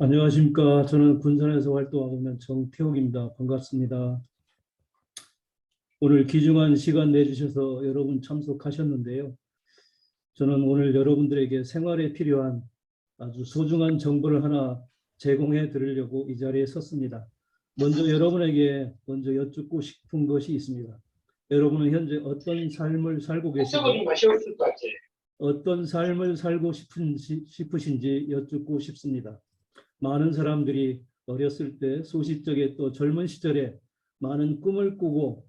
안녕하십니까. 저는 군산에서 활동하고 있는 정태욱입니다. 반갑습니다. 오늘 귀중한 시간 내주셔서 여러분 참석하셨는데요. 저는 오늘 여러분들에게 생활에 필요한 아주 소중한 정보를 하나 제공해 드리려고 이 자리에 섰습니다. 먼저 여러분에게 먼저 여쭙고 싶은 것이 있습니다. 여러분은 현재 어떤 삶을 살고 계시고 어떤 삶을 살고 싶으신지 여쭙고 싶습니다. 많은 사람들이 어렸을 때 소시적에 또 젊은 시절에 많은 꿈을 꾸고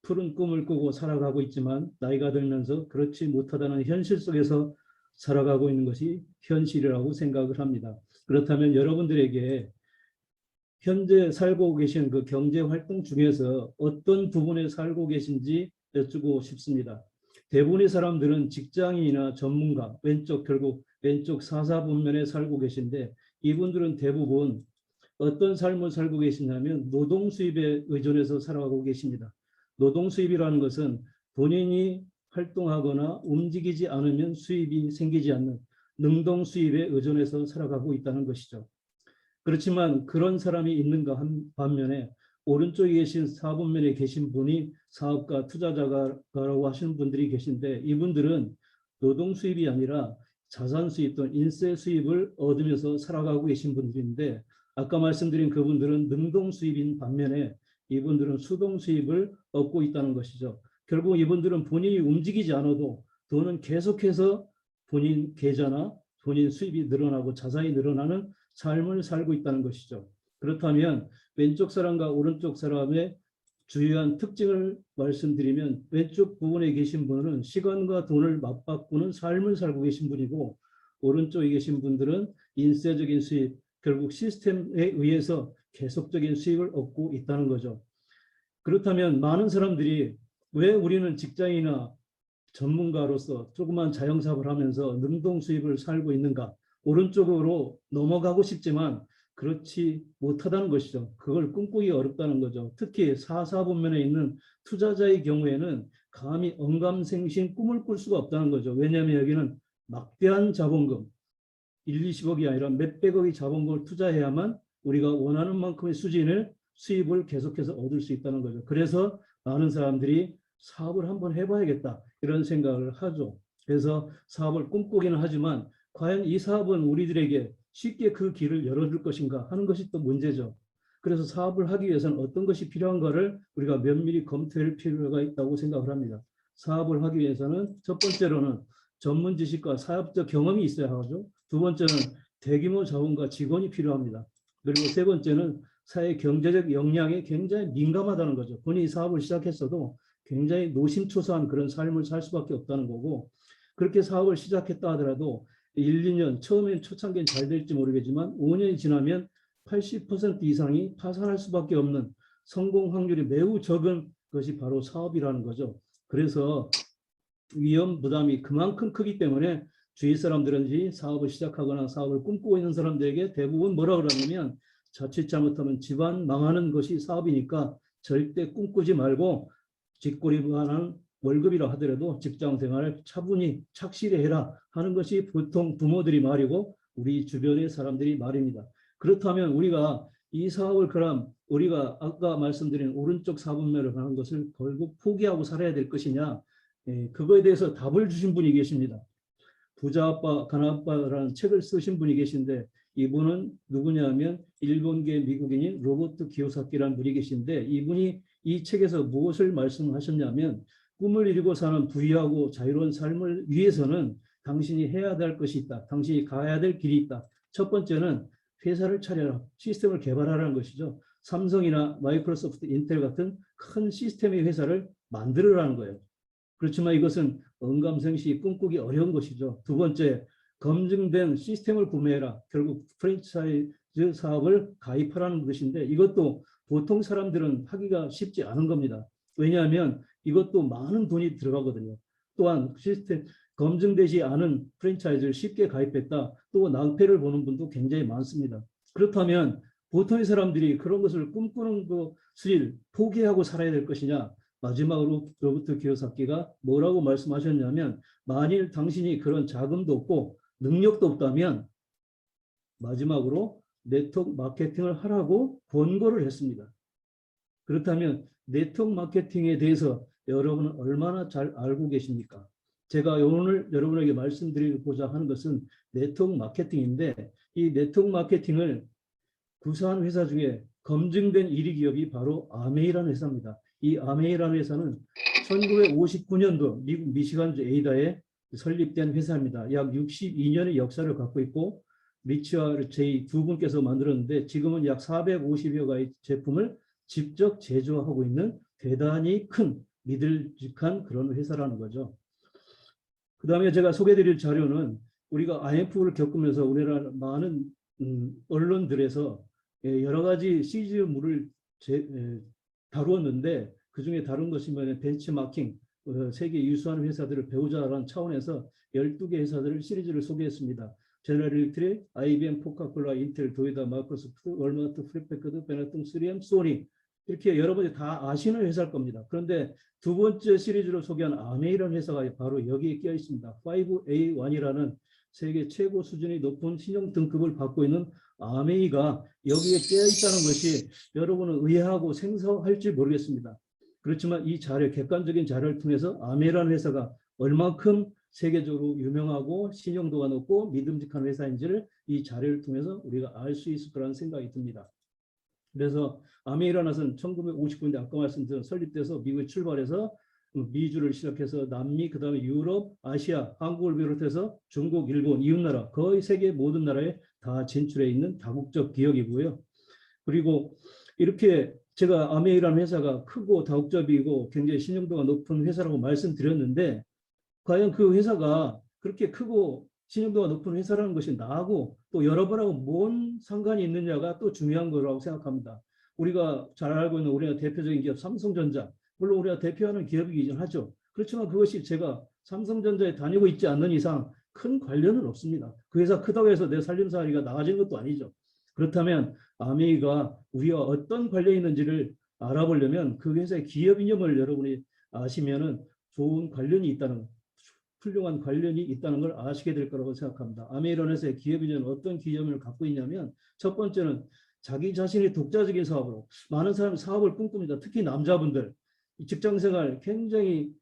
푸른 꿈을 꾸고 살아가고 있지만 나이가 들면서 그렇지 못하다는 현실 속에서 살아가고 있는 것이 현실이라고 생각을 합니다. 그렇다면 여러분들에게 현재 살고 계신 그 경제 활동 중에서 어떤 부분에 살고 계신지 여쭈고 싶습니다. 대부분의 사람들은 직장인이나 전문가, 결국 왼쪽 사사분면에 살고 계신데 이분들은 대부분 어떤 삶을 살고 계시냐면 노동 수입에 의존해서 살아가고 계십니다. 노동 수입이라는 것은 본인이 활동하거나 움직이지 않으면 수입이 생기지 않는 능동 수입에 의존해서 살아가고 있다는 것이죠. 그렇지만 그런 사람이 있는가 반면에 오른쪽에 계신 사분면에 계신 분이 사업가, 투자자라고 하시는 분들이 계신데 이분들은 노동 수입이 아니라 자산 수입 또는 인세 수입을 얻으면서 살아가고 계신 분들인데 아까 말씀드린 그분들은 능동 수입인 반면에 이분들은 수동 수입을 얻고 있다는 것이죠. 결국 이분들은 본인이 움직이지 않아도 돈은 계속해서 본인 계좌나 본인 수입이 늘어나고 자산이 늘어나는 삶을 살고 있다는 것이죠. 그렇다면 왼쪽 사람과 오른쪽 사람의 주요한 특징을 말씀드리면 왼쪽 부분에 계신 분은 시간과 돈을 맞바꾸는 삶을 살고 계신 분이고 오른쪽에 계신 분들은 인세적인 수입, 결국 시스템에 의해서 계속적인 수익을 얻고 있다는 거죠. 그렇다면 많은 사람들이 왜 우리는 직장이나 전문가로서 조그만 자영사업을 하면서 능동 수입을 살고 있는가? 오른쪽으로 넘어가고 싶지만 그렇지 못하다는 것이죠. 그걸 꿈꾸기 어렵다는 거죠. 특히 사사분면에 있는 투자자의 경우에는 감히 언감생심 꿈을 꿀 수가 없다는 거죠. 왜냐하면 여기는 막대한 자본금, 1, 20억이 아니라 몇백억의 자본금을 투자해야만 우리가 원하는 만큼의 수입을 계속해서 얻을 수 있다는 거죠. 그래서 많은 사람들이 사업을 한번 해봐야겠다 이런 생각을 하죠. 그래서 사업을 꿈꾸기는 하지만 과연 이 사업은 우리들에게 쉽게 그 길을 열어줄 것인가 하는 것이 또 문제죠. 그래서 사업을 하기 위해서는 어떤 것이 필요한가를 우리가 면밀히 검토할 필요가 있다고 생각을 합니다. 사업을 하기 위해서는 첫 번째로는 전문 지식과 사업적 경험이 있어야 하죠. 두 번째는 대규모 자원과 직원이 필요합니다. 그리고 세 번째는 사회 경제적 역량에 굉장히 민감하다는 거죠. 본인이 사업을 시작했어도 굉장히 노심초사한 그런 삶을 살 수밖에 없다는 거고 그렇게 사업을 시작했다 하더라도 1, 2년 처음엔 초창기엔 잘 될지 모르겠지만 5년이 지나면 80% 이상이 파산할 수밖에 없는 성공 확률이 매우 적은 것이 바로 사업이라는 거죠. 그래서 위험 부담이 그만큼 크기 때문에 주위 사람들은 사업을 시작하거나 사업을 꿈꾸고 있는 사람들에게 대부분 뭐라 그러냐면 자칫 잘못하면 집안 망하는 것이 사업이니까 절대 꿈꾸지 말고 뒷골이만한 월급이라 하더라도 직장 생활을 차분히 착실히 해라 하는 것이 보통 부모들이 말이고 우리 주변의 사람들이 말입니다. 그렇다면 우리가 이 사업을 그럼 우리가 아까 말씀드린 오른쪽 사분면을 하는 것을 결국 포기하고 살아야 될 것이냐 그거에 대해서 답을 주신 분이 계십니다. 부자 아빠, 가난 아빠라는 책을 쓰신 분이 계신데 이분은 누구냐 하면 일본계 미국인인 로버트 기요사키라는 분이 계신데 이분이 이 책에서 무엇을 말씀하셨냐면 꿈을 이루고 사는 부유하고 자유로운 삶을 위해서는 당신이 해야 될 것이 있다. 당신이 가야 될 길이 있다. 첫 번째는 회사를 차려라. 시스템을 개발하라는 것이죠. 삼성이나 마이크로소프트, 인텔 같은 큰 시스템의 회사를 만들으라는 거예요. 그렇지만 이것은 언감생시 꿈꾸기 어려운 것이죠. 두 번째, 검증된 시스템을 구매해라. 결국 프랜차이즈 사업을 가입하라는 것인데 이것도 보통 사람들은 하기가 쉽지 않은 겁니다. 왜냐하면 이것도 많은 돈이 들어가거든요. 또한 시스템 검증되지 않은 프랜차이즈를 쉽게 가입했다. 또 낭패를 보는 분도 굉장히 많습니다. 그렇다면 보통의 사람들이 그런 것을 꿈꾸는 것을 포기하고 살아야 될 것이냐? 마지막으로 로버트 기요사키가 뭐라고 말씀하셨냐면 만일 당신이 그런 자금도 없고 능력도 없다면 마지막으로 네트워크 마케팅을 하라고 권고를 했습니다. 그렇다면 네트워크 마케팅에 대해서 여러분은 얼마나 잘 알고 계십니까? 제가 오늘 여러분에게 말씀드리고자 하는 것은 네트워크 마케팅인데, 이 네트워크 마케팅을 구사한 회사 중에 검증된 1위 기업이 바로 아메이라는 회사입니다. 이 아메이라는 회사는 1959년도 미국 미시간주 에이다에 설립된 회사입니다. 약 62년의 역사를 갖고 있고, 리치와 제이 두 분께서 만들었는데 지금은 약 450여 가지 제품을 직접 제조하고 있는 대단히 큰 믿을직한 그런 회사라는 거죠. 그 다음에 제가 소개드릴 자료는 우리가 IMF를 겪으면서 우리나라 많은 언론들에서 여러 가지 시즌물을 다루었는데, 그중에 다룬 것이 벤치마킹, 세계 유수한 회사들을 배우자라는 차원에서 12개 회사들을 시리즈를 소개했습니다. 제너럴 일렉트릭, IBM, 코카콜라, 인텔, 도요타, 마이크로소프트, 월마트, 프리패커드, 베네통, 3M, 소니, 이렇게 여러분이 다 아시는 회사일 겁니다. 그런데 두 번째 시리즈로 소개한 아메이라는 회사가 바로 여기에 끼어 있습니다. 5A1이라는 세계 최고 수준이 높은 신용 등급을 받고 있는 아메이가 여기에 끼어 있다는 것이 여러분은 의아하고 생소할지 모르겠습니다. 그렇지만 이 자료, 객관적인 자료를 통해서 아메이라는 회사가 얼만큼 세계적으로 유명하고 신용도가 높고 믿음직한 회사인지를 이 자료를 통해서 우리가 알 수 있을 거라는 생각이 듭니다. 그래서 아메이라는 1959년대 아까 말씀드린 설립돼서 미국에 출발해서 미주를 시작해서 남미, 그 다음에 유럽, 아시아, 한국을 비롯해서 중국, 일본, 이웃나라, 거의 세계 모든 나라에 다 진출해 있는 다국적 기업이고요. 그리고 이렇게 제가 아메이라는 회사가 크고 다국적이고 굉장히 신용도가 높은 회사라고 말씀드렸는데, 과연 그 회사가 그렇게 크고 신용도가 높은 회사라는 것이 나하고 또 여러분하고 뭔 상관이 있느냐가 또 중요한 거라고 생각합니다. 우리가 잘 알고 있는 우리나라 대표적인 기업 삼성전자, 물론 우리가 대표하는 기업이긴 하죠. 그렇지만 그것이 제가 삼성전자에 다니고 있지 않는 이상 큰 관련은 없습니다. 그 회사 크다고 해서 내 살림살이가 나아지는 것도 아니죠. 그렇다면 아메이가 우리와 어떤 관련이 있는지를 알아보려면 그 회사의 기업 이념을 여러분이 아시면은 좋은 관련이 있다는, 훌륭한 관련이 있다는 걸 아시게 될 거라고 생각합니다. 아메이라는 회사의 기업 이념은 어떤 기념을 갖고 있냐면, 첫 번째는 자기 자신이 독자적인 사업으로, 많은 사람이 사업을 꿈꿉니다. 특히 남자분들 직장생활 굉장히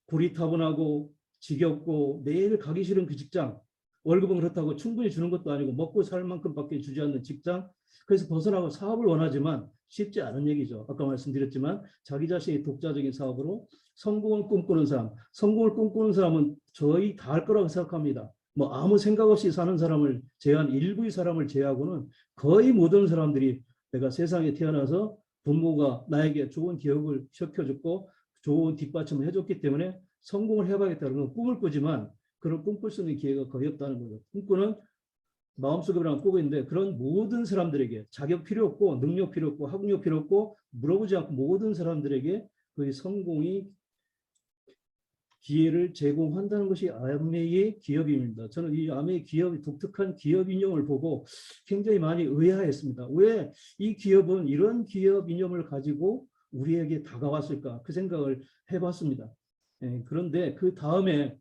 고리타분하고 지겹고 매일 가기 싫은 그 직장, 월급은 그렇다고 충분히 주는 것도 아니고 먹고 살 만큼밖에 주지 않는 직장, 그래서 벗어나고 사업을 원하지만 쉽지 않은 얘기죠. 아까 말씀드렸지만 자기 자신이 독자적인 사업으로 성공을 꿈꾸는 사람, 성공을 꿈꾸는 사람은 저희 다 할 거라고 생각합니다. 뭐 아무 생각 없이 사는 사람을 제한, 일부의 사람을 제외하고는 거의 모든 사람들이 내가 세상에 태어나서 부모가 나에게 좋은 기억을 시켜줬고 좋은 뒷받침을 해줬기 때문에 성공을 해봐야겠다는 건 꿈을 꾸지만 그런 꿈꿀 수 있는 기회가 거의 없다는 거죠. 꿈꾸는 마음속으로만 꾸고 있는데, 그런 모든 사람들에게 자격 필요 없고 능력 필요 없고 학력 필요 없고 물어보지 않고 모든 사람들에게 그 성공이 기회를 제공한다는 것이 아메이의 기업입니다. 저는 이 아메이 기업의 독특한 기업 이념을 보고 굉장히 많이 의아했습니다. 왜 이 기업은 이런 기업 이념을 가지고 우리에게 다가왔을까, 그 생각을 해봤습니다. 그런데 그 다음에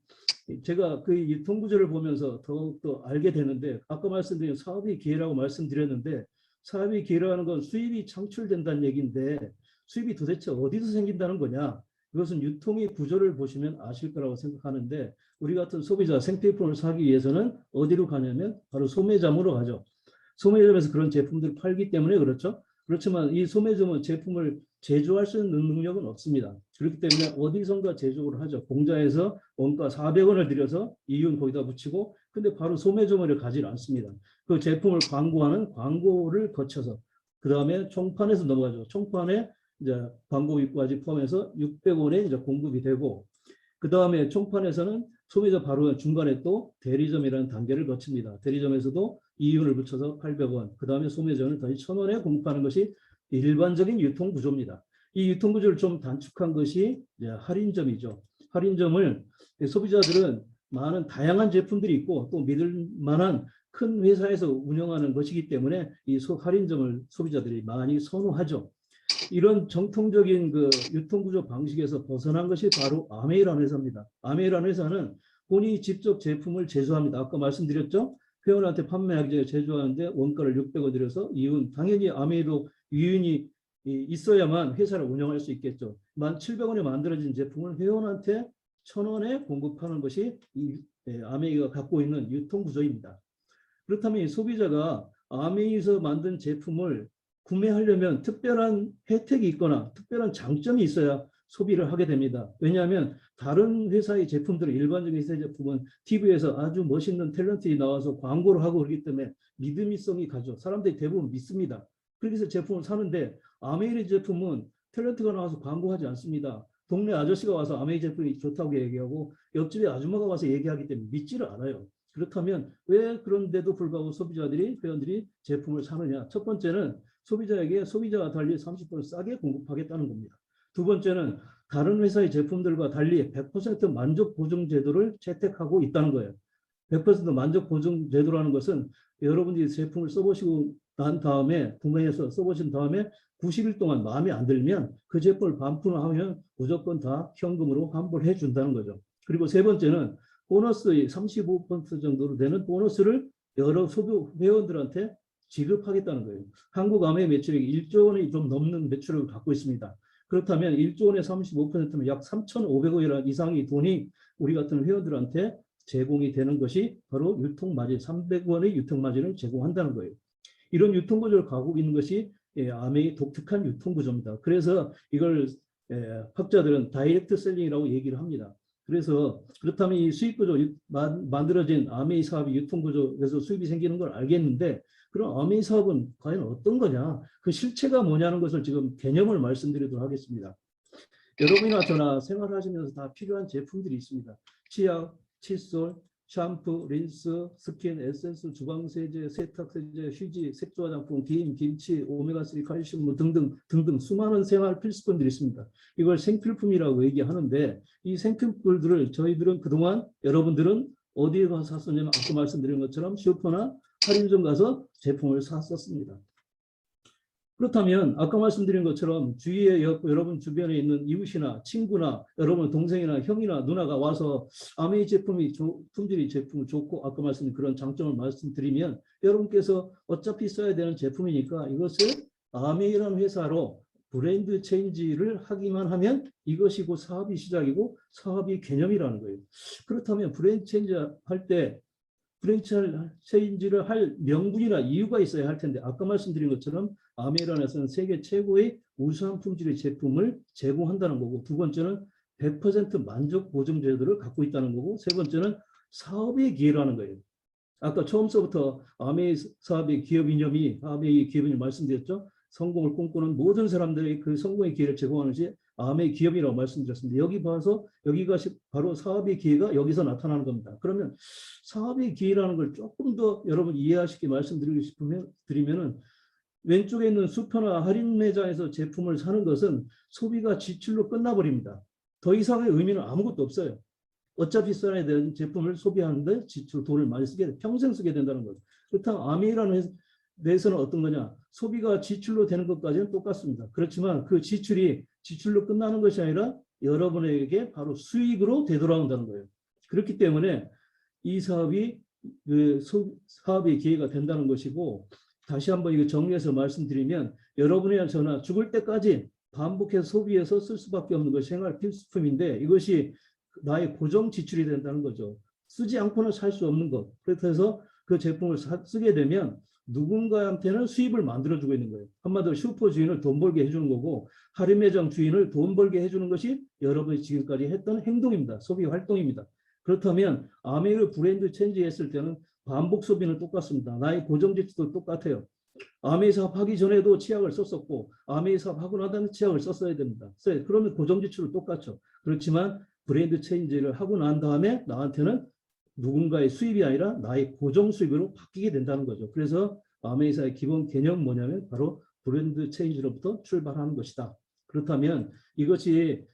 제가 그 유통구조를 보면서 더욱더 알게 되는데, 아까 말씀드린 사업의 기회라고 말씀드렸는데, 사업의 기회라는 건 수입이 창출된다는 얘기인데 수입이 도대체 어디서 생긴다는 거냐, 그것은 유통의 구조를 보시면 아실 거라고 생각하는데, 우리 같은 소비자 생필품을 사기 위해서는 어디로 가냐면 바로 소매점으로 가죠. 소매점에서 그런 제품들을 팔기 때문에 그렇죠. 그렇지만 이 소매점은 제품을 제조할 수 있는 능력은 없습니다. 그렇기 때문에 어디선가 제조를 하죠. 공장에서 원가 400원을 들여서 이윤 거기다 붙이고, 근데 바로 소매점을 가지 않습니다. 그 제품을 광고하는 광고를 거쳐서 그 다음에 총판에서 넘어가죠. 총판에 이제 광고비까지 포함해서 600원에 이제 공급이 되고, 그 다음에 총판에서는 소매점 바로 중간에 또 대리점이라는 단계를 거칩니다. 대리점에서도 이윤을 붙여서 800원, 그 다음에 소매점을 다시 1000원에 공급하는 것이 일반적인 유통 구조입니다. 이 유통 구조를 좀 단축한 것이 이제 할인점이죠. 할인점을 소비자들은 많은 다양한 제품들이 있고 또 믿을 만한 큰 회사에서 운영하는 것이기 때문에 이 할인점을 소비자들이 많이 선호하죠. 이런 정통적인 그 유통구조 방식에서 벗어난 것이 바로 아메이라는 회사입니다. 아메이라는 회사는 본인이 직접 제품을 제조합니다. 아까 말씀드렸죠? 회원한테 판매하기 전에 제조하는데 원가를 600원 들여서 이윤, 당연히 아메이도 이윤이 있어야만 회사를 운영할 수 있겠죠. 1,700원에 만들어진 제품을 회원한테 1,000원에 공급하는 것이 이 아메이가 갖고 있는 유통구조입니다. 그렇다면 이 소비자가 아메이에서 만든 제품을 구매하려면 특별한 혜택이 있거나 특별한 장점이 있어야 소비를 하게 됩니다. 왜냐하면 다른 회사의 제품들은, 일반적인 회사의 제품은 TV에서 아주 멋있는 탤런트이 나와서 광고를 하고 그러기 때문에 믿음이성이 가죠. 사람들이 대부분 믿습니다. 그래서 제품을 사는데 아메이 제품은 탤런트가 나와서 광고하지 않습니다. 동네 아저씨가 와서 아메이 제품이 좋다고 얘기하고 옆집에 아줌마가 와서 얘기하기 때문에 믿지를 않아요. 그렇다면 왜 그런데도 불구하고 소비자들이, 회원들이 제품을 사느냐? 첫 번째는 소비자에게 소비자와 달리 30% 싸게 공급하겠다는 겁니다. 두 번째는 다른 회사의 제품들과 달리 100% 만족 보증 제도를 채택하고 있다는 거예요. 100% 만족 보증 제도라는 것은 여러분들이 제품을 써보시고 난 다음에, 구매해서 써보신 다음에 90일 동안 마음에 안 들면 그 제품을 반품하면 무조건 다 현금으로 환불해 준다는 거죠. 그리고 세 번째는 보너스의 35% 정도로 되는 보너스를 여러 소비 회원들한테 지급하겠다는 거예요. 한국 아메이 매출액이 1조 원이 좀 넘는 매출을 갖고 있습니다. 그렇다면 1조 원의 35%면 약 3,500원이라는 이상의 돈이 우리 같은 회원들한테 제공이 되는 것이 바로 유통마진, 300원의 유통마진을 제공한다는 거예요. 이런 유통구조를 갖고 있는 것이 아메이 독특한 유통구조입니다. 그래서 이걸 학자들은 다이렉트 셀링이라고 얘기를 합니다. 그래서 그렇다면 이 수익구조, 만들어진 아메이 사업이 유통구조에서 수입이 생기는 걸 알겠는데, 그럼 아메이 사업은 과연 어떤 거냐? 그 실체가 뭐냐는 것을 지금 개념을 말씀드리도록 하겠습니다. 여러분이나 저나 생활하시면서 다 필요한 제품들이 있습니다. 치약, 칫솔, 샴푸, 린스, 스킨, 에센스, 주방세제, 세탁세제, 휴지, 색조화장품, 김, 김치, 오메가3, 칼슘 등등 수많은 생활 필수품들이 있습니다. 이걸 생필품이라고 얘기하는데, 이 생필품들을 저희들은 그동안, 여러분들은 어디에 가서 샀었냐면 아까 말씀드린 것처럼 슈퍼나 할인점 가서 제품을 샀었습니다. 그렇다면 아까 말씀드린 것처럼 주위에 여러분 주변에 있는 이웃이나 친구나 여러분 동생이나 형이나 누나가 와서 아메이 제품이 품질이 제품 좋고 아까 말씀드린 그런 장점을 말씀드리면, 여러분께서 어차피 써야 되는 제품이니까 이것을 아메이라는 회사로 브랜드 체인지를 하기만 하면 이것이 곧 사업이 시작이고 사업이 개념이라는 거예요. 그렇다면 브랜드 체인지 할 때 프랜차이즈를 할 명분이나 이유가 있어야 할 텐데, 아까 말씀드린 것처럼 아메이란에서는 세계 최고의 우수한 품질의 제품을 제공한다는 거고, 두 번째는 100% 만족 보증 제도를 갖고 있다는 거고, 세 번째는 사업의 기회라는 거예요. 아까 처음서부터 아메이 사업의 기업 이념이, 아메이 기업 이념 말씀드렸죠. 성공을 꿈꾸는 모든 사람들의 그 성공의 기회를 제공하는 것이 아메이 기업이라고 말씀드렸습니다. 여기 봐서 여기가 바로 사업의 기회가 여기서 나타나는 겁니다. 그러면 사업의 기회라는 걸 조금 더 여러분 이해하시게 말씀드리고 드리면은, 왼쪽에 있는 슈퍼나 할인 매장에서 제품을 사는 것은 소비가 지출로 끝나버립니다. 더 이상의 의미는 아무것도 없어요. 어차피 써야 되는 제품을 소비하는데 돈을 많이 평생 쓰게 된다는 거죠. 그렇다면 아메이라는 데서는 어떤 거냐? 소비가 지출로 되는 것까지는 똑같습니다. 그렇지만 그 지출로 끝나는 것이 아니라 여러분에게 바로 수익으로 되돌아온다는 거예요. 그렇기 때문에 이 사업이 사업의 기회가 된다는 것이고, 다시 한번 이거 정리해서 말씀드리면, 여러분이나 저나 죽을 때까지 반복해서 소비해서 쓸 수밖에 없는 것이 생활 필수품인데, 이것이 나의 고정 지출이 된다는 거죠. 쓰지 않고는 살 수 없는 것. 그래서 그 제품을 쓰게 되면 누군가한테는 수입을 만들어주고 있는 거예요. 한마디로 슈퍼 주인을 돈 벌게 해주는 거고, 할인 매장 주인을 돈 벌게 해주는 것이 여러분이 지금까지 했던 행동입니다. 소비 활동입니다. 그렇다면 아메이를 브랜드 체인지했을 때는 반복 소비는 똑같습니다. 나의 고정 지출도 똑같아요. 아메이 사업하기 전에도 치약을 썼었고, 아메이 사업하고 나다는 치약을 썼어야 됩니다. 그러면 고정 지출은 똑같죠. 그렇지만 브랜드 체인지를 하고 난 다음에 나한테는 누군가의 수입이 아니라 나의 고정 수입으로 바뀌게 된다는 거죠. 그래서 아메이사의 기본 개념은 뭐냐면 바로 브랜드 체인지로부터 출발하는 것이다. 그렇다면 이것이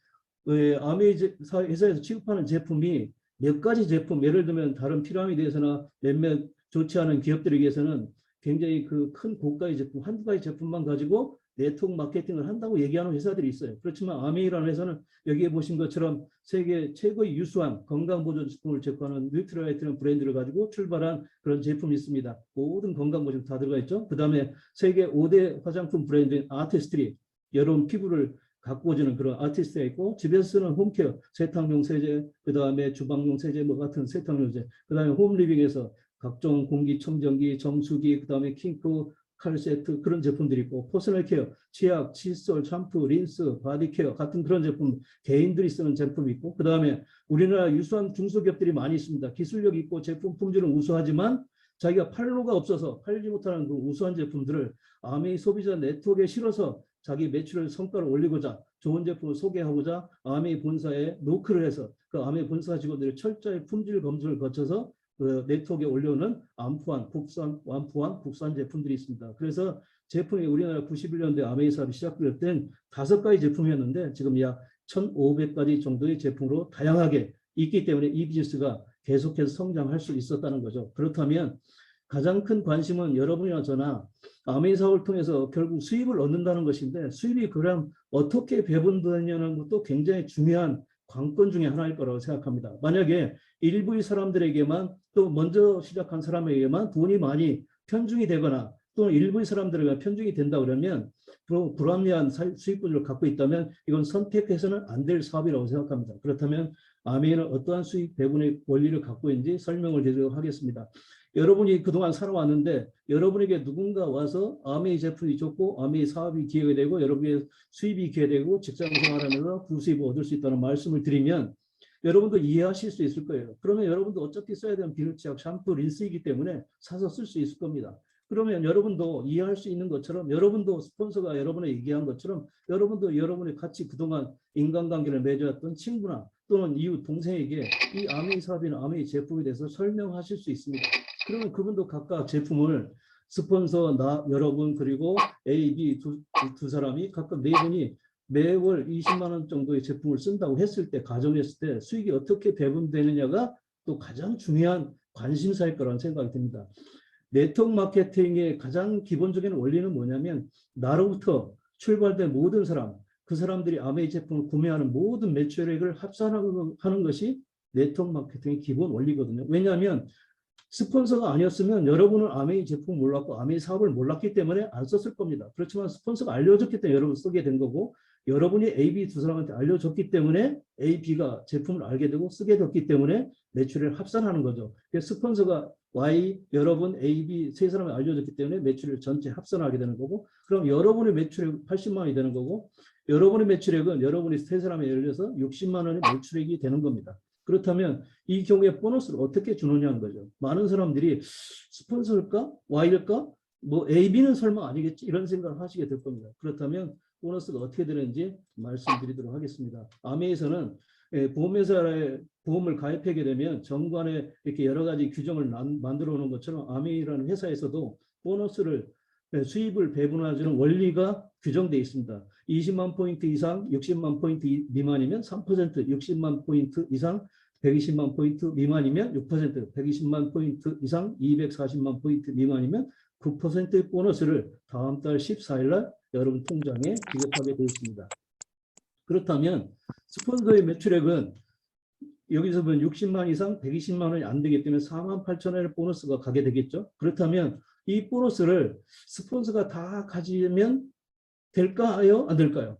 아메이 회사에서 취급하는 제품이 몇 가지 제품, 예를 들면 다른 피라미드에서나 몇몇 좋지 않은 기업들에게서는 굉장히 그 큰 고가의 제품, 한두 가지 제품만 가지고 네트워크 마케팅을 한다고 얘기하는 회사들이 있어요. 그렇지만 아메이라는 회사는 여기에 보신 것처럼 세계 최고의 유수한 건강보조제품을 제공하는 뉴트라이트라는 브랜드를 가지고 출발한 그런 제품이 있습니다. 모든 건강보조제품 다 들어가 있죠. 그 다음에 세계 5대 화장품 브랜드인 아티스트리, 여러분 피부를 가꾸어주는 그런 아티스트가 있고, 집에서 쓰는 홈케어, 세탁용 세제, 그 다음에 주방용 세제 뭐 같은 세탁용 세제, 그 다음에 홈리빙에서 각종 공기청정기, 정수기, 그 다음에 킹크, 칼 세트 그런 제품들이 있고, 퍼스널 케어, 치약, 칫솔, 샴푸, 린스, 바디 케어 같은 그런 제품, 개인들이 쓰는 제품이 있고, 그 다음에 우리나라 유수한 중소기업들이 많이 있습니다. 기술력 있고 제품 품질은 우수하지만 자기가 판로가 없어서 팔지 못하는 그 우수한 제품들을 아메이 소비자 네트워크에 실어서 자기 매출을 성과를 올리고자 좋은 제품을 소개하고자 아메이 본사에 노크를 해서 그 아메이 본사 직원들이 철저히 품질 검증을 거쳐서 그 네트워크에 올려오는 암푸한 국산, 완푸한 국산 제품들이 있습니다. 그래서 제품이 우리나라 91년도에 아메이 사업이 시작될 땐 5가지 제품이었는데 지금 약 1,500가지 정도의 제품으로 다양하게 있기 때문에 이 비즈니스가 계속해서 성장할 수 있었다는 거죠. 그렇다면 가장 큰 관심은 여러분이나 저나 아메이 사업을 통해서 결국 수입을 얻는다는 것인데, 수입이 그럼 어떻게 배분되냐는 것도 굉장히 중요한 관건 중에 하나일 거라고 생각합니다. 만약에 일부의 사람들에게만, 또 먼저 시작한 사람에게만 돈이 많이 편중이 되거나 또는 일부의 사람들에게 편중이 된다 그러면 불합리한 수익 구조를 갖고 있다면 이건 선택해서는 안 될 사업이라고 생각합니다. 그렇다면 아메이는 어떠한 수익 배분의 원리를 갖고 있는지 설명을 드리도록 하겠습니다. 여러분이 그동안 살아왔는데 여러분에게 누군가 와서 아메이 제품이 좋고 아메이 사업이 기회가 되고 여러분의 수입이 기회되고 직장 생활하면서 부수입을 얻을 수 있다는 말씀을 드리면 여러분도 이해하실 수 있을 거예요. 그러면 여러분도 어차피 써야 되는 비누치약, 샴푸, 린스이기 때문에 사서 쓸 수 있을 겁니다. 그러면 여러분도 이해할 수 있는 것처럼, 여러분도 스폰서가 여러분에 얘기한 것처럼 여러분도 여러분이 같이 그동안 인간관계를 맺어왔던 친구나 또는 이웃, 동생에게 이 아메이 사업이나 아메이 제품에 대해서 설명하실 수 있습니다. 그러면 그분도 각각 제품을 스폰서, 나, 여러분, 그리고 A, B 두 사람이 각각 네 분이 매월 20만 원 정도의 제품을 쓴다고 했을 때, 가정했을 때 수익이 어떻게 배분되느냐가 또 가장 중요한 관심사일 거라는 생각이 듭니다. 네트워크 마케팅의 가장 기본적인 원리는 뭐냐면, 나로부터 출발된 모든 사람, 그 사람들이 아메이 제품을 구매하는 모든 매출액을 합산하는 것이 네트워크 마케팅의 기본 원리거든요. 왜냐하면 스폰서가 아니었으면 여러분은 아메이 제품을 몰랐고 아메이 사업을 몰랐기 때문에 안 썼을 겁니다. 그렇지만 스폰서가 알려줬기 때문에 여러분 쓰게 된 거고, 여러분이 A, B 두 사람한테 알려줬기 때문에 A, B가 제품을 알게 되고 쓰게 됐기 때문에 매출을 합산하는 거죠. 그래서 스폰서가 Y, 여러분, A, B 세 사람이 알려줬기 때문에 매출을 전체 합산하게 되는 거고, 그럼 여러분의 매출액 80만 원이 되는 거고, 여러분의 매출액은 여러분이 세 사람에 열려서 60만 원의 매출액이 되는 겁니다. 그렇다면 이 경우에 보너스를 어떻게 주느냐는 거죠. 많은 사람들이 스폰서일까? Y일까? 뭐 A, B는 설마 아니겠지? 이런 생각을 하시게 될 겁니다. 그렇다면 보너스가 어떻게 되는지 말씀드리도록 하겠습니다. 아메이에서는 보험회사에 보험을 가입하게 되면 정관에 이렇게 여러 가지 규정을 만들어 놓은 것처럼 아메이라는 회사에서도 보너스를 수입을 배분해주는 원리가 규정되어 있습니다. 20만 포인트 이상 60만 포인트 미만이면 3%, 60만 포인트 이상 120만 포인트 미만이면 6%, 120만 포인트 이상 240만 포인트 미만이면 9%의 보너스를 다음 달 14일 날 여러분 통장에 기록하게 되어 있습니다. 그렇다면 스폰서의 매출액은 여기서 보면 60만 이상 120만 원이 안 되기 때문에 4만 8천 원의 보너스가 가게 되겠죠. 그렇다면 이 보너스를 스폰서가 다 가지면 될까요? 안 될까요?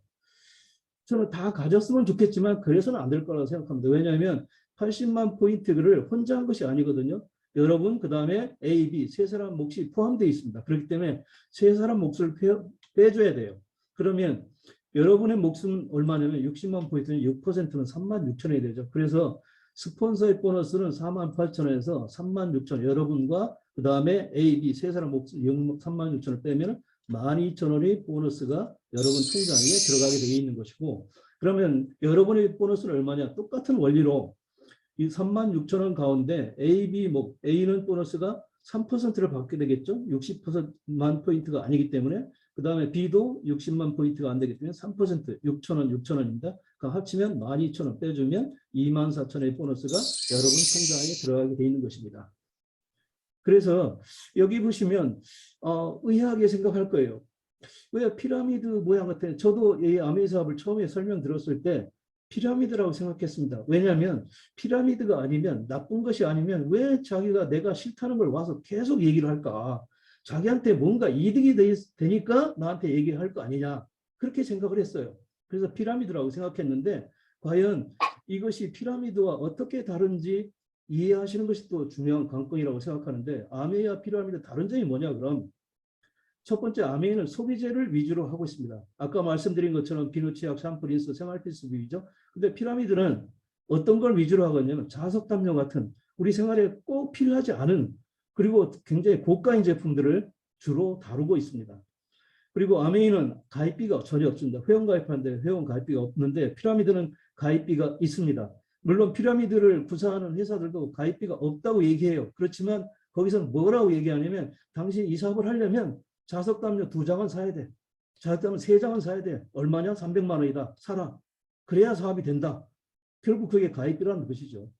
저는 다 가졌으면 좋겠지만 그래서는 안 될 거라고 생각합니다. 왜냐하면 80만 포인트를 혼자 한 것이 아니거든요. 여러분, 그 다음에 A, B 세 사람 몫이 포함되어 있습니다. 그렇기 때문에 세 사람 몫을 빼줘야 돼요. 그러면 여러분의 몫은 얼마냐면 60만 포인트는 6%는 3만 6천 원이 되죠. 그래서 스폰서의 보너스는 4만 8천 원에서 3만 6천 원, 여러분과 그 다음에 A, B 세 사람 몫 3만 6천 원을 빼면 12,000원의 보너스가 여러분 통장에 들어가게 되어 있는 것이고, 그러면 여러분의 보너스는 얼마냐? 똑같은 원리로 이 36,000원 가운데 A, B 목 A는 보너스가 3%를 받게 되겠죠. 60%만 포인트가 아니기 때문에. 그 다음에 B도 60만 포인트가 안 되기 때문에 3%, 6,000원, 6,000원입니다. 그 합치면 12,000원 빼주면 24,000원의 보너스가 여러분 통장에 들어가게 되어 있는 것입니다. 그래서 여기 보시면 의아하게 생각할 거예요. 왜 피라미드 모양 같은, 저도 이 아메이 사업을 처음에 설명드렸을 때 피라미드라고 생각했습니다. 왜냐하면 피라미드가 아니면, 나쁜 것이 아니면 왜 자기가 내가 싫다는 걸 와서 계속 얘기를 할까? 자기한테 뭔가 이득이 되니까 나한테 얘기할 거 아니냐, 그렇게 생각을 했어요. 그래서 피라미드라고 생각했는데, 과연 이것이 피라미드와 어떻게 다른지 이해하시는 것이 또 중요한 관건이라고 생각하는데, 아메이와 피라미드 다른 점이 뭐냐 그럼, 첫 번째, 아메이는 소비재를 위주로 하고 있습니다. 아까 말씀드린 것처럼 비누, 치약, 샴푸, 린스, 생활 필수 비위죠. 근데 피라미드는 어떤 걸 위주로 하거든요. 자석 담요 같은 우리 생활에 꼭 필요하지 않은, 그리고 굉장히 고가인 제품들을 주로 다루고 있습니다. 그리고 아메이는 가입비가 전혀 없습니다. 회원 가입하는데 회원 가입비가 없는데, 피라미드는 가입비가 있습니다. 물론 피라미드를 구사하는 회사들도 가입비가 없다고 얘기해요. 그렇지만 거기서는 뭐라고 얘기하냐면, 당신 이 사업을 하려면 자석담요 2장은 사야 돼. 자석담요 3장은 사야 돼. 얼마냐? 300만 원이다. 사라. 그래야 사업이 된다. 결국 그게 가입비라는 것이죠.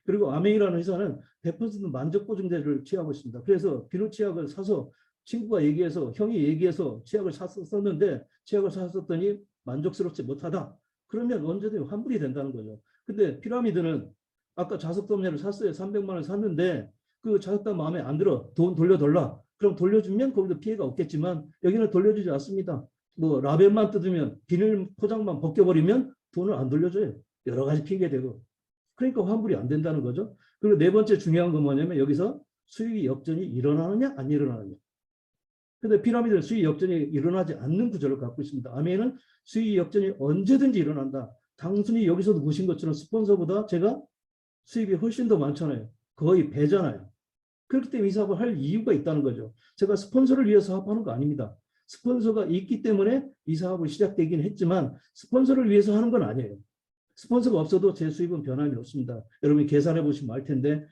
그리고 아메이라는 회사는 100% 만족 보증제를 취하고 있습니다. 그래서 비누 치약을 사서 친구가 얘기해서, 형이 얘기해서 치약을 썼는데, 치약을 샀었더니 만족스럽지 못하다. 그러면 언제든 환불이 된다는 거죠. 근데 피라미드는 아까 자석담요를 샀어요. 300만 원 샀는데 그 자석담 마음에 안 들어. 돈 돌려달라. 그럼 돌려주면 거기도 피해가 없겠지만, 여기는 돌려주지 않습니다. 뭐 라벨만 뜯으면, 비닐 포장만 벗겨버리면 돈을 안 돌려줘요. 여러 가지 핑계대고. 그러니까 환불이 안 된다는 거죠. 그리고 네 번째 중요한 건 뭐냐면, 여기서 수익 역전이 일어나느냐 안 일어나느냐. 근데 피라미드는 수익 역전이 일어나지 않는 구조를 갖고 있습니다. 아메이는 수익 역전이 언제든지 일어난다. 단순히 여기서도 보신 것처럼 스폰서보다 제가 수입이 훨씬 더 많잖아요. 거의 배잖아요. 그렇기 때문에 이 사업을 할 이유가 있다는 거죠. 제가 스폰서를 위해서 사업하는 거 아닙니다. 스폰서가 있기 때문에 이 사업을 시작되긴 했지만, 스폰서를 위해서 하는 건 아니에요. 스폰서가 없어도 제 수입은 변함이 없습니다. 여러분이 계산해 보시면 알 텐데.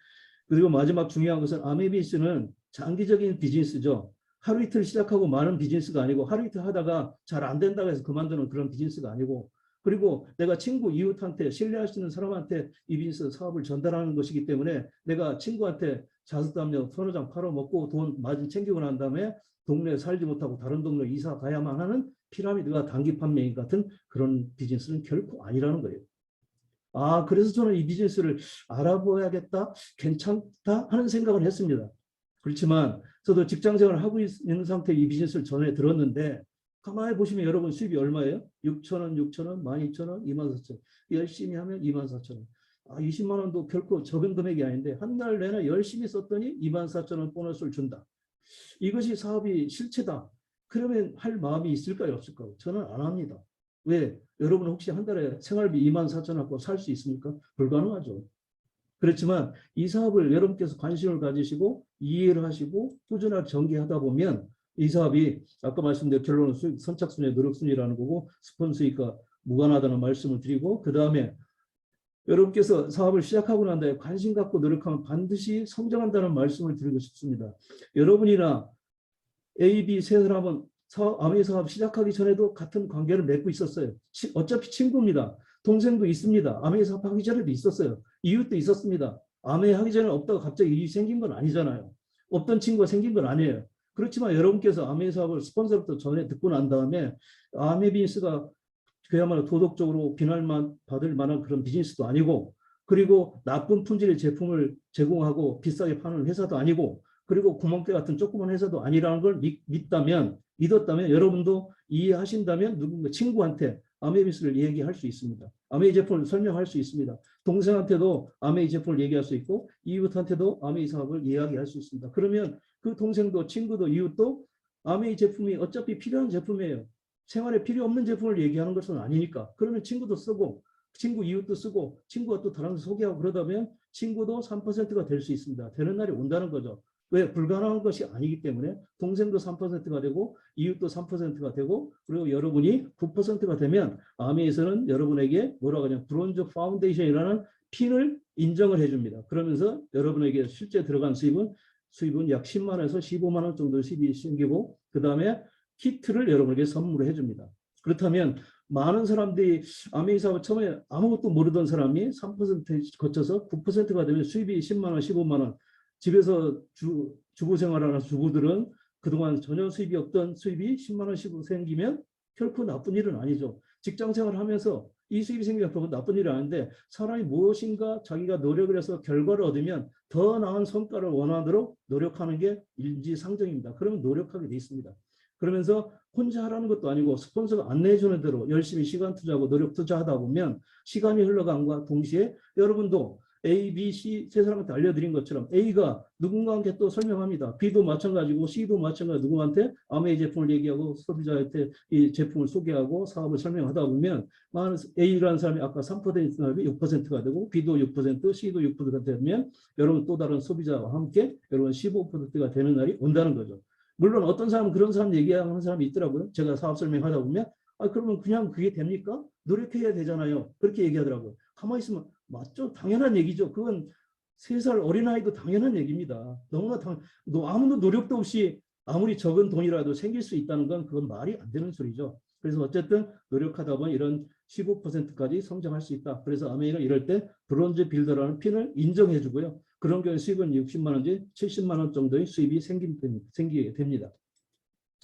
그리고 마지막 중요한 것은, 아메비스는 장기적인 비즈니스죠. 하루 이틀 시작하고 많은 비즈니스가 아니고, 하루 이틀 하다가 잘 안 된다고 해서 그만두는 그런 비즈니스가 아니고, 그리고 내가 친구, 이웃한테, 신뢰할 수 있는 사람한테 이 비즈니스 사업을 전달하는 것이기 때문에, 내가 친구한테 자석담요 서너 장 팔아먹고 돈 마진 챙기고 난 다음에 동네에 살지 못하고 다른 동네에 이사 가야만 하는 피라미드가 단기 판매인 같은 그런 비즈니스는 결코 아니라는 거예요. 아, 그래서 저는 이 비즈니스를 알아봐야겠다, 괜찮다 하는 생각을 했습니다. 그렇지만 저도 직장생활을 하고 있는 상태에 이 비즈니스를 전에 들었는데, 가만히 보시면 여러분 수입이 얼마예요? 6,000원, 6,000원, 12,000원, 24,000원. 열심히 하면 24,000원. 아, 20만 원도 결코 적은 금액이 아닌데, 한 달 내내 열심히 썼더니 24,000원 보너스를 준다. 이것이 사업이 실체다. 그러면 할 마음이 있을까요, 없을까요? 저는 안 합니다. 왜? 여러분 혹시 한 달에 생활비 24,000원 갖고 살 수 있습니까? 불가능하죠. 그렇지만 이 사업을 여러분께서 관심을 가지시고 이해를 하시고 꾸준하게 전개하다 보면, 이 사업이 아까 말씀드린 결론은 선착순의 노력순이라는 거고, 스폰서이가 무관하다는 말씀을 드리고, 그 다음에 여러분께서 사업을 시작하고 난 다음에 관심 갖고 노력하면 반드시 성장한다는 말씀을 드리고 싶습니다. 여러분이나 A, B 세 사람은 아메이 사업 시작하기 전에도 같은 관계를 맺고 있었어요. 어차피 친구입니다. 동생도 있습니다. 아메이 사업 하기 전에도 있었어요. 이웃도 있었습니다. 아메이 하기 전에 없다가 갑자기 이웃이 생긴 건 아니잖아요. 없던 친구가 생긴 건 아니에요. 그렇지만 여러분께서 아메이 사업을 스폰서로부터 전에 듣고 난 다음에, 아메이 비즈니스가 그야말로 도덕적으로 비난만 받을 만한 그런 비즈니스도 아니고, 그리고 나쁜 품질의 제품을 제공하고 비싸게 파는 회사도 아니고, 그리고 구멍대 같은 조그만 회사도 아니라는 걸 믿었다면 여러분도 이해하신다면 누군가 친구한테 아메이 비즈를 얘기할 수 있습니다. 아메이 제품을 설명할 수 있습니다. 동생한테도 아메이 제품을 얘기할 수 있고, 이웃한테도 아메이 사업을 이야기할 수 있습니다. 그러면 그 동생도 친구도 이웃도 아메이 제품이 어차피 필요한 제품이에요. 생활에 필요 없는 제품을 얘기하는 것은 아니니까. 그러면 친구도 쓰고, 친구 이웃도 쓰고, 친구가 또 다른 소개하고 그러다면 친구도 3%가 될 수 있습니다. 되는 날이 온다는 거죠. 왜? 불가능한 것이 아니기 때문에. 동생도 3%가 되고, 이웃도 3%가 되고, 그리고 여러분이 9%가 되면 아메이에서는 여러분에게 뭐라고 하냐, 브론즈 파운데이션이라는 핀을 인정을 해줍니다. 그러면서 여러분에게 실제 들어간 수입은 약 10만 원에서 15만 원 정도 수입이 생기고, 그 다음에 키트를 여러분에게 선물을 해줍니다. 그렇다면 많은 사람들이 아메이 사업을 처음에 아무것도 모르던 사람이 3% 거쳐서 9%가 되면 수입이 10만 원, 15만 원. 집에서 주부 생활하는 주부들은 그동안 전혀 수입이 없던 수입이 10만 원씩 생기면 결코 나쁜 일은 아니죠. 직장 생활을 하면서 이 수입이 생기면 그건 나쁜 일이 아닌데 사람이 무엇인가 자기가 노력을 해서 결과를 얻으면 더 나은 성과를 원하도록 노력하는 게 인지상정입니다. 그러면 노력하게 돼 있습니다. 그러면서 혼자 하라는 것도 아니고 스폰서가 안내해 주는 대로 열심히 시간 투자하고 노력 투자하다 보면 시간이 흘러간과 동시에 여러분도 A, B, C 세 사람한테 알려드린 것처럼 A가 누군가한테 또 설명합니다. B도 마찬가지고 C도 마찬가지고 누구한테 아메이 제품을 얘기하고 소비자한테 이 제품을 소개하고 사업을 설명하다 보면 A라는 사람이 아까 3% 사람이 6%가 되고 B도 6%, C도 6%가 되면 여러분 또 다른 소비자와 함께 여러분 15%가 되는 날이 온다는 거죠. 물론 어떤 사람은 그런 사람 얘기하는 사람이 있더라고요. 제가 사업 설명하다 보면 그러면 그냥 그게 됩니까? 노력해야 되잖아요. 그렇게 얘기하더라고요. 가만히 있으면 맞죠? 당연한 얘기죠. 그건 3살 어린아이도 당연한 얘기입니다. 너무나 아무도 노력도 없이 아무리 적은 돈이라도 생길 수 있다는 건 그건 말이 안 되는 소리죠. 그래서 어쨌든 노력하다 보면 이런 15%까지 성장할 수 있다. 그래서 아메이가 이럴 때 브론즈 빌더라는 핀을 인정해 주고요. 그런 경우에 수입은 60만 원인지 70만 원 정도의 수입이 생기게 됩니다.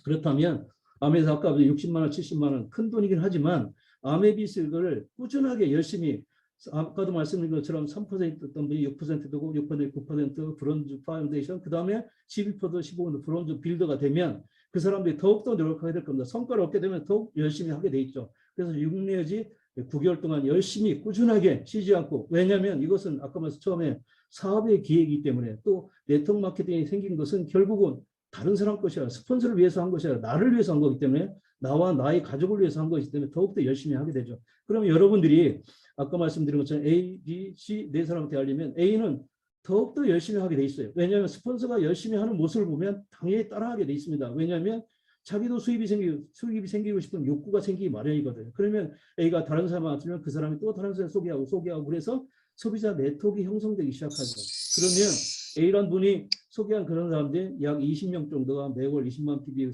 그렇다면 아메에서 아까 60만 원, 70만 원 큰 돈이긴 하지만 아메비스를 꾸준하게 열심히 아까도 말씀드린 것처럼 3%였던 분이 6% 되고 6% 9% 브론즈 파운데이션 그 다음에 12% 15% 브론즈 빌더가 되면 그 사람들이 더욱더 노력하게 될 겁니다. 성과를 얻게 되면 더욱 열심히 하게 돼 있죠. 그래서 6 내지 9개월 동안 열심히 꾸준하게 쉬지 않고 왜냐하면 이것은 아까 말씀 처음에 사업의 기획이기 때문에 또 네트워크 마케팅이 생긴 것은 결국은 다른 사람 것이 아니라 스폰서를 위해서 한 것이 아니라 나를 위해서 한 거기 때문에 나와 나의 가족을 위해서 한 것이기 때문에 더욱더 열심히 하게 되죠. 그러면 여러분들이 아까 말씀드린 것처럼 A, B, C 네 사람한테 알리면 A는 더욱더 열심히 하게 돼 있어요. 왜냐하면 스폰서가 열심히 하는 모습을 보면 당연히 따라하게 돼 있습니다. 왜냐하면 자기도 수입이 생기고 싶은 욕구가 생기기 마련이거든요. 그러면 A가 다른 사람한테 주면 그 사람이 또 다른 사람 소개하고 그래서 소비자 네트워크가 형성되기 시작하죠. 그러면 A란 분이 소개한 그런 사람들이 약 20명 정도가 매월 20만 PB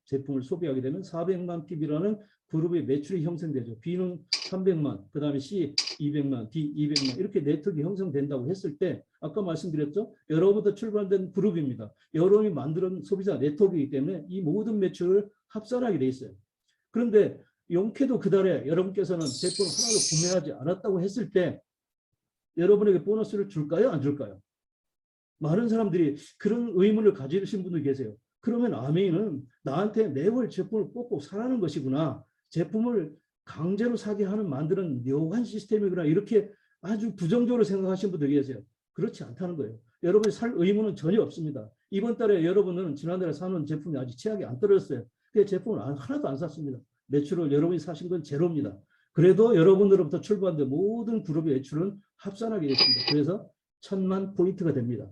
제품을 소비하게 되면 400만 PB라는 그룹의 매출이 형성되죠. B는 300만, 그 다음에 C 200만, D 200만 이렇게 네트워크가 형성된다고 했을 때 아까 말씀드렸죠. 여러분부터 출발된 그룹입니다. 여러분이 만드는 소비자 네트워크이기 때문에 이 모든 매출을 합산하게 돼 있어요. 그런데 용케도 그달에 여러분께서는 제품 하나도 구매하지 않았다고 했을 때 여러분에게 보너스를 줄까요? 안 줄까요? 많은 사람들이 그런 의문을 가지신 분도 계세요. 그러면 아메이는 나한테 매월 제품을 꼭꼭 사라는 것이구나. 제품을 강제로 사게 하는 만드는 묘한 시스템이구나. 이렇게 아주 부정적으로 생각하시는 분들 계세요. 그렇지 않다는 거예요. 여러분이 살 의무는 전혀 없습니다. 이번 달에 여러분은 지난달에 사는 제품이 아직 최악이 안 떨어졌어요. 그 제품을 하나도 안 샀습니다. 매출을 여러분이 사신 건 제로입니다. 그래도 여러분으로부터 출발된 모든 그룹의 매출은 합산하게 됐습니다. 그래서 1000만 포인트가 됩니다.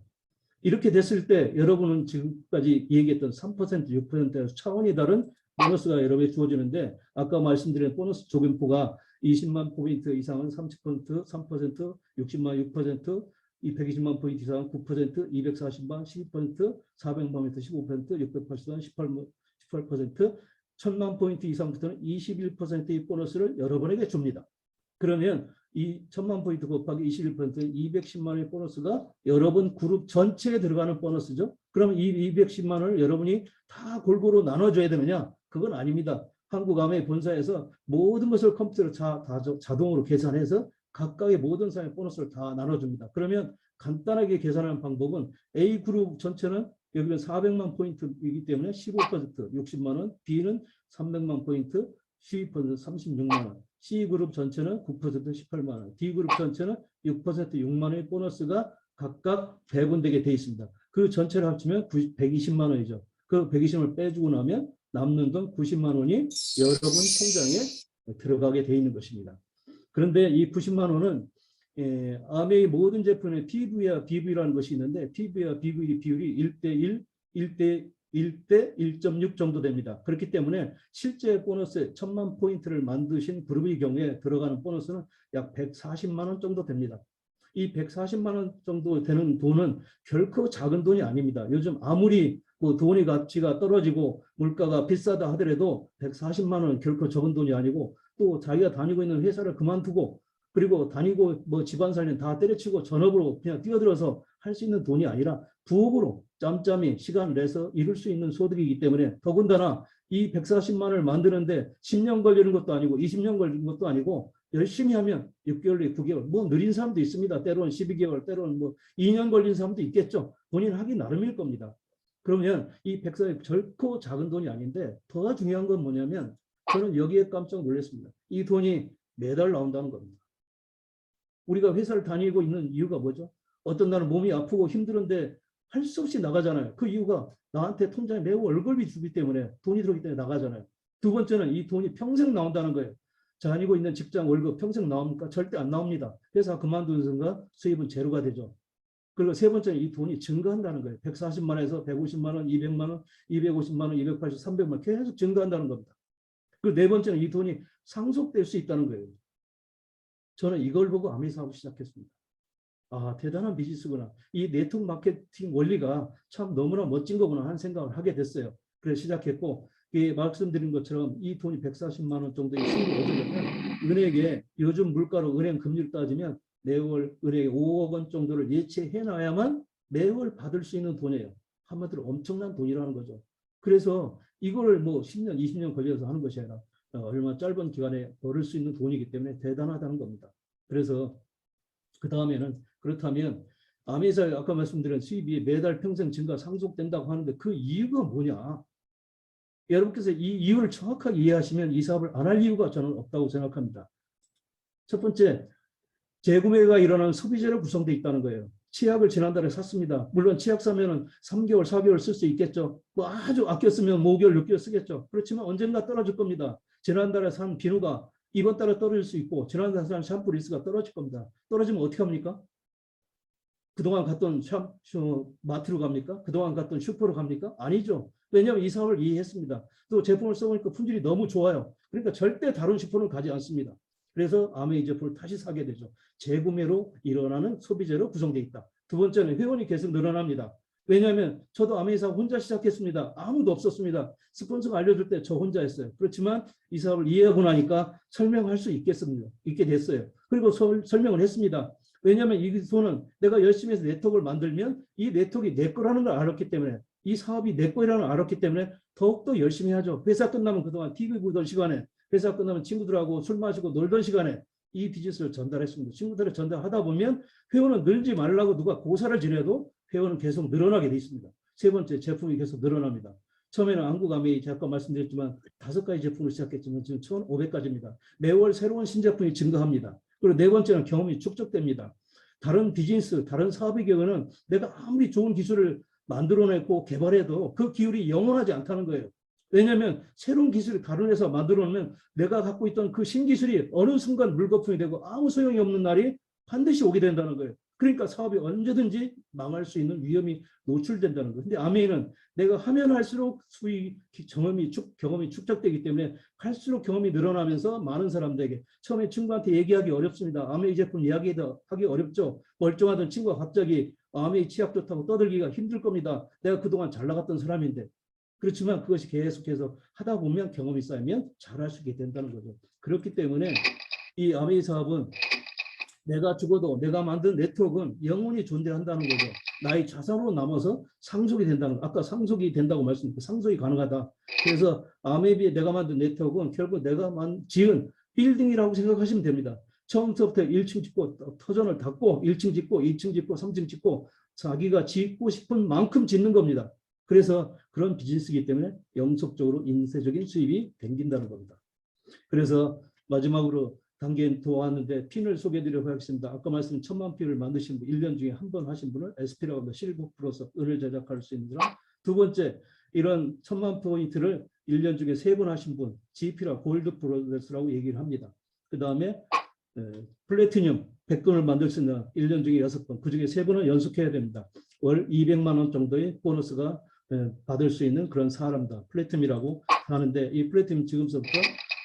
이렇게 됐을 때 여러분은 지금까지 얘기했던 3%, 6%에서 차원이 다른 보너스가 여러분에게 주어지는데 아까 말씀드린 보너스 조건포가 20만 포인트 이상은 30%, 3%, 60만 6%, 120만 포인트 이상은 9%, 240만 12%, 400만 포인트 15%, 680만 18%, 1000만 포인트 이상부터는 21%의 보너스를 여러분에게 줍니다. 그러면 이 1000만 포인트 곱하기 21%는 210만 원의 보너스가 여러분 그룹 전체에 들어가는 보너스죠. 그러면 이 210만 원을 여러분이 다 골고루 나눠줘야 되느냐? 그건 아닙니다. 한국아메이 본사에서 모든 것을 컴퓨터로 자동으로 계산해서 각각의 모든 사람의 보너스를 다 나눠줍니다. 그러면 간단하게 계산하는 방법은 A그룹 전체는 여기는 400만 포인트이기 때문에 15% 60만 원, B는 300만 포인트 12% 36만 원, C그룹 전체는 9% 18만 원, D그룹 전체는 6% 6만 원의 보너스가 각각 배분되게 돼 있습니다. 그 전체를 합치면 120만 원이죠. 그 120만 원을 빼주고 나면 남는 돈 90만 원이 여러분 통장에 들어가게 돼 있는 것입니다. 그런데 이 90만 원은 아메이 모든 제품의 PV와 BV라는 것이 있는데 PV와 BV 비율이 1대1, 1대 1.6 정도 됩니다. 그렇기 때문에 실제 보너스 1000만 포인트를 만드신 그룹의 경우에 들어가는 보너스는 약 140만 원 정도 됩니다. 이 140만 원 정도 되는 돈은 결코 작은 돈이 아닙니다. 요즘 아무리 뭐 돈의 가치가 떨어지고 물가가 비싸다 하더라도 140만 원은 결코 적은 돈이 아니고 또 자기가 다니고 있는 회사를 그만두고 그리고 다니고 뭐 집안 살림 다 때려치고 전업으로 그냥 뛰어들어서 할 수 있는 돈이 아니라 부업으로 짬짬이 시간을 내서 이룰 수 있는 소득이기 때문에 더군다나 이 140만을 만드는데 10년 걸리는 것도 아니고 20년 걸리는 것도 아니고 열심히 하면 6개월, 9개월, 뭐 느린 사람도 있습니다. 때로는 12개월, 때로는 뭐 2년 걸린 사람도 있겠죠. 본인 하기 나름일 겁니다. 그러면 이 140이 결코 작은 돈이 아닌데 더 중요한 건 뭐냐면 저는 여기에 깜짝 놀랐습니다. 이 돈이 매달 나온다는 겁니다. 우리가 회사를 다니고 있는 이유가 뭐죠? 어떤 날은 몸이 아프고 힘들은데 할 수 없이 나가잖아요. 그 이유가 나한테 통장에 매우 월급이 주기 때문에 돈이 들어오기 때문에 나가잖아요. 두 번째는 이 돈이 평생 나온다는 거예요. 다니고 있는 직장 월급 평생 나옵니까? 절대 안 나옵니다. 회사 그만두는 순간 수입은 제로가 되죠. 그리고 세 번째는 이 돈이 증가한다는 거예요. 140만 원에서 150만 원, 200만 원, 250만 원, 280, 300만 원 계속 증가한다는 겁니다. 그리고 네 번째는 이 돈이 상속될 수 있다는 거예요. 저는 이걸 보고 아미 사업을 시작했습니다. 아, 대단한 비즈니스구나. 이 네트워크 마케팅 원리가 참 너무나 멋진 거구나 하는 생각을 하게 됐어요. 그래서 시작했고, 말씀드린 것처럼 이 돈이 140만 원 정도의 수익이 얻으려면 은행에 요즘 물가로 은행 금리를 따지면 매월 은행에 5억 원 정도를 예치해 놔야만 매월 받을 수 있는 돈이에요. 한마디로 엄청난 돈이라는 거죠. 그래서 이걸 뭐 10년, 20년 걸려서 하는 것이 아니라 얼마 짧은 기간에 벌을 수 있는 돈이기 때문에 대단하다는 겁니다. 그래서 그 다음에는 그렇다면 아메이사에 아까 말씀드린 수입이 매달 평생 증가 상속된다고 하는데 그 이유가 뭐냐? 여러분께서 이 이유를 정확하게 이해하시면 이 사업을 안 할 이유가 저는 없다고 생각합니다. 첫 번째, 재구매가 일어나는 소비재로 구성되어 있다는 거예요. 치약을 지난달에 샀습니다. 물론 치약 사면은 3개월, 4개월 쓸 수 있겠죠. 뭐 아주 아껴 쓰면 5개월, 6개월 쓰겠죠. 그렇지만 언젠가 떨어질 겁니다. 지난달에 산 비누가 이번 달에 떨어질 수 있고 지난달에 산 샴푸 리스가 떨어질 겁니다. 떨어지면 어떻게 합니까? 그동안 갔던 마트로 갑니까? 그동안 갔던 슈퍼로 갑니까? 아니죠. 왜냐하면 이 사업을 이해했습니다. 또 제품을 써보니까 품질이 너무 좋아요. 그러니까 절대 다른 슈퍼는 가지 않습니다. 그래서 아메이 제품을 다시 사게 되죠. 재구매로 일어나는 소비재로 구성되어 있다. 두 번째는 회원이 계속 늘어납니다. 왜냐하면 저도 아메이 사업 혼자 시작했습니다. 아무도 없었습니다. 스폰서가 알려줄 때 저 혼자 했어요. 그렇지만 이 사업을 이해하고 나니까 설명할 수 있게 됐어요. 그리고 설명을 했습니다. 왜냐하면 이 돈은 내가 열심히 해서 네트워크를 만들면 이 네트워크가 내 거라는 걸 알았기 때문에 이 사업이 내 거라는 걸 알았기 때문에 더욱더 열심히 하죠. 회사 끝나면 그동안 TV 보던 시간에 회사 끝나면 친구들하고 술 마시고 놀던 시간에 이 비즈니스를 전달했습니다. 친구들을 전달하다 보면 회원은 늘지 말라고 누가 고사를 지내도 회원은 계속 늘어나게 돼 있습니다. 세 번째, 제품이 계속 늘어납니다. 처음에는 한국아메이 아까 말씀드렸지만 5가지 제품을 시작했지만 지금 1,500가지입니다. 매월 새로운 신제품이 증가합니다. 그리고 네 번째는 경험이 축적됩니다. 다른 비즈니스, 다른 사업의 경우는 내가 아무리 좋은 기술을 만들어내고 개발해도 그 기술이 영원하지 않다는 거예요. 왜냐하면 새로운 기술을 다른 회사 만들어내면 내가 갖고 있던 그 신기술이 어느 순간 물거품이 되고 아무 소용이 없는 날이 반드시 오게 된다는 거예요. 그러니까 사업이 언제든지 망할 수 있는 위험이 노출된다는 거예요. 근데 아메이는 내가 하면 할수록 수익 경험이 축적되기 때문에 할수록 경험이 늘어나면서 많은 사람들에게 처음에 친구한테 얘기하기 어렵습니다. 아메이 제품 이야기하기 어렵죠. 멀쩡하던 친구가 갑자기 아메이 치약 좋다고 떠들기가 힘들 겁니다. 내가 그동안 잘 나갔던 사람인데. 그렇지만 그것이 계속해서 하다 보면 경험이 쌓이면 잘할 수 있게 된다는 거죠. 그렇기 때문에 이 아메이 사업은 내가 죽어도 내가 만든 네트워크는 영원히 존재한다는 거죠. 나의 자산으로 남아서 상속이 된다는 거. 아까 상속이 된다고 말씀드렸고 상속이 가능하다. 그래서 아메이비에 내가 만든 네트워크는 결국 내가 지은 빌딩이라고 생각하시면 됩니다. 처음부터 1층 짓고 터전을 닫고 1층 짓고 2층 짓고 3층 짓고 자기가 짓고 싶은 만큼 짓는 겁니다. 그래서 그런 비즈니스이기 때문에 영속적으로 인쇄적인 수입이 생긴다는 겁니다. 그래서 마지막으로 단계 도왔는데 핀을 소개해드리려고 하겠습니다. 아까 말씀 1,000만 핀을 만드신 분, 1년 중에 한 번 하신 분을 SP라고 합니다. 실버 플러스 은을 제작할 수 있는 사람. 두 번째, 이런 1,000만 포인트를 1년 중에 3번 하신 분, GP라 골드 프로세스라고 얘기를 합니다. 그 다음에 플래티늄 100건을 만들 수 있는 1년 중에 6번, 그 중에 3번은 연속해야 됩니다. 월 200만 원 정도의 보너스가 받을 수 있는 그런 사람다. 플래티늄이라고 하는데 이 플래티늄 지금부터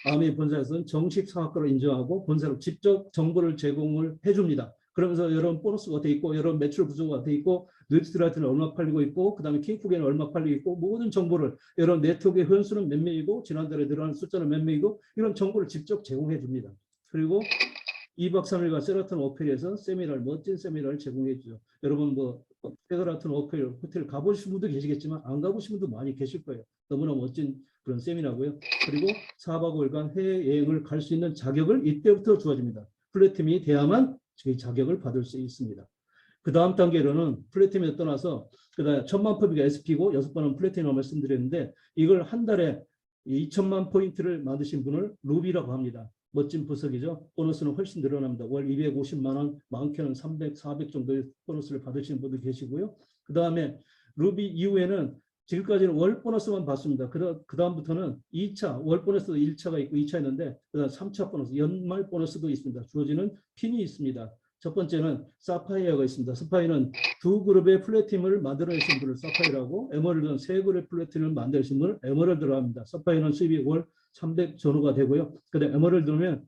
아메이 본사에서는 정식 사업가로 인정하고 본사로 직접 정보를 제공을 해줍니다. 그러면서 여러분 보너스가 돼 있고 여러분 매출 구조가 돼 있고 뉴트라이트는 얼마 팔리고 있고 그다음에 킹푸게는 얼마 팔리고 있고 모든 정보를 여러분 네트워크의 회원수는 몇 명이고 지난달에 늘어난 숫자는 몇 명이고 이런 정보를 직접 제공해 줍니다. 그리고 2박 3일간 세라톤 호텔에서 세미나를 멋진 세미나를 제공해 주죠. 여러분 뭐 세라톤 호텔 가보신 분도 계시겠지만 안 가보신 분도 많이 계실 거예요. 너무나 멋진 그런 세미나고요. 그리고 4박 5일간 해외여행을 갈 수 있는 자격을 이때부터 주어집니다. 플래티넘이 돼야만 그 자격을 받을 수 있습니다. 그 다음 단계로는 플래티넘에 떠나서 그다음에 1000만 포인트가 SP고 6번은 플래티넘 말씀드렸는데 이걸 한 달에 2000만 포인트를 만드신 분을 루비라고 합니다. 멋진 보석이죠. 보너스는 훨씬 늘어납니다. 월 250만 원, 많게는 300, 400 정도의 보너스를 받으시는 분도 계시고요. 그 다음에 루비 이후에는 지금까지는 월 보너스만 받습니다. 그 다음부터는 2차, 월 보너스도 1차가 있고 2차 있는데 그 다음 3차 보너스, 연말 보너스도 있습니다. 주어지는 핀이 있습니다. 첫 번째는 사파이어가 있습니다. 사파이어는 두 그룹의 플래티넘을 만들어내신 분을 사파이어라고, 에메랄드는 세 그룹의 플래티넘을 만드신 분을 에메랄드라고 합니다. 사파이어는 수입이 월 300 전후가 되고요. 근데 에메랄드는